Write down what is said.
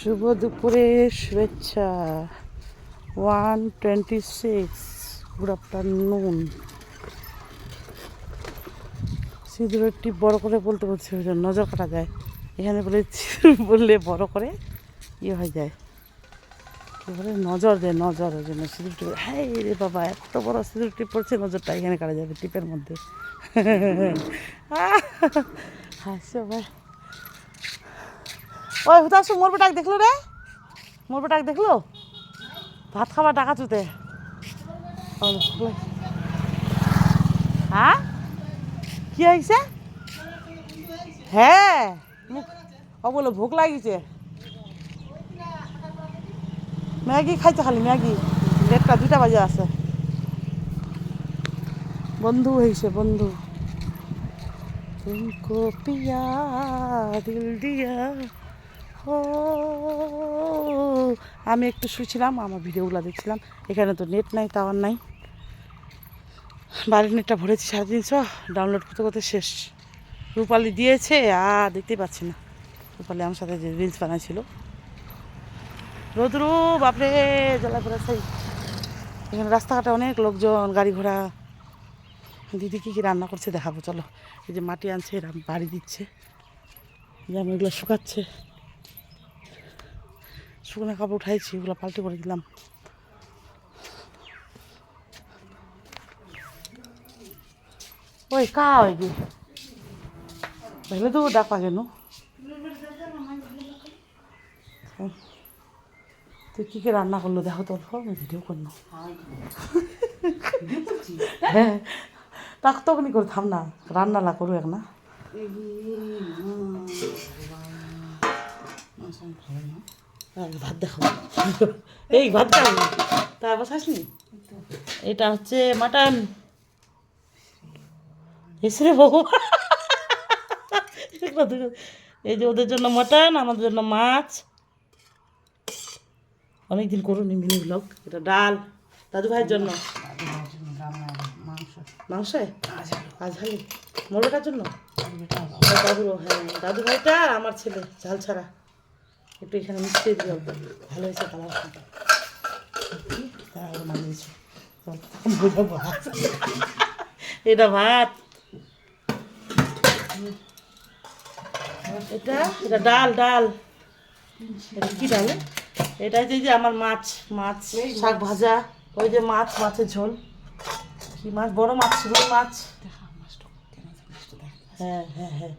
শুভ দুপুরের শুভেচ্ছা। 1:26, good afternoon. সিঁদুরের টিপ বড় করে বলতে বলছে, নজর কাটা যায়। এখানে বলে বললে বড় করে ইয়ে হয়ে যায়, কী বলে, নজর দেয়, নজর। ওই জন্য সিঁদুর টিপ। হ্যাঁ রে বাবা, এত বড় সিঁদুর টিপ পড়ছে, নজরটা এখানে কাটা যাবে টিপের মধ্যে। হাসো ভাই। ওই হুতাশু মোরবে ডাক দেখলো রে, মোরবে ডাক দেখলো, ভাত খাবার ডাকা চুতে। হ্যাঁ কি হয়েছে? হ্যাঁ ও বলে ভোক লাগিছে, ম্যাগি খাইছে, খালি ম্যাগি। 1:30-2টা বাজে আছে। বন্ধু হয়েছে বন্ধু। তুমকো পিয়া দিল দিয়া ও। আমি একটু শুয়েছিলাম, আমার ভিডিওগুলো দেখছিলাম। এখানে তো নেট নাই, টাওয়ার নাই। বাড়ির নেটটা ভরেছি 350, ডাউনলোড করতে করতে শেষ। রূপালি দিয়েছে, আর দেখতেই পাচ্ছি না। রূপালি আমার সাথে যে রিলস বানাইছিল। রোদ্রু বাপরে, জ্বালা পড়া সেই। এখানে রাস্তাঘাটে অনেক লোকজন, গাড়ি ঘোড়া। দিদি কী কী রান্না করছে দেখাবো, চলো। এই যে মাটি আনছে, এরা বাড়ি দিচ্ছে, যেমন এগুলো শুকাচ্ছে। শুকনো কাপড় উঠাইছি, ওগুলো পাল্টে করে দিলাম। ওই কা ওই গে ভেবে তো ডাকা কেন? তুই কী কী রান্না করলো দেখো তো, অল্প আমি ভিডিও করলো। হ্যাঁ তাক তখনই করে থাম না, রান্না না করু এক না। ভাত দেখো, এই ভাত খাবো তারপর খাসনি। এটা হচ্ছে মাটন। এসে বাবু, এই যে ওদের জন্য মাটন, আমাদের জন্য মাছ। অনেকদিন করুন মিনি ব্লগ। এটা ডাল দাদু ভাইয়ের জন্য, মাংস আজহালি মোরটার জন্য, দাদুরও। হ্যাঁ দাদু ভাইটা আর আমার ছেলে ঝাল ছাড়া। একটু এখানে মিশিয়ে দিই অল্প, ভালো হয়েছে কালারটা। বানিয়েছি এটা ভাত, এটা এটা ডাল, ডাল এটা কি ডাল? এটা হচ্ছে যে আমার মাছ, মাছ শাক ভাজা। ওই যে মাছ, মাছের ঝোল। কি মাছ? বড় মাছ, রুই মাছ। হ্যাঁ হ্যাঁ হ্যাঁ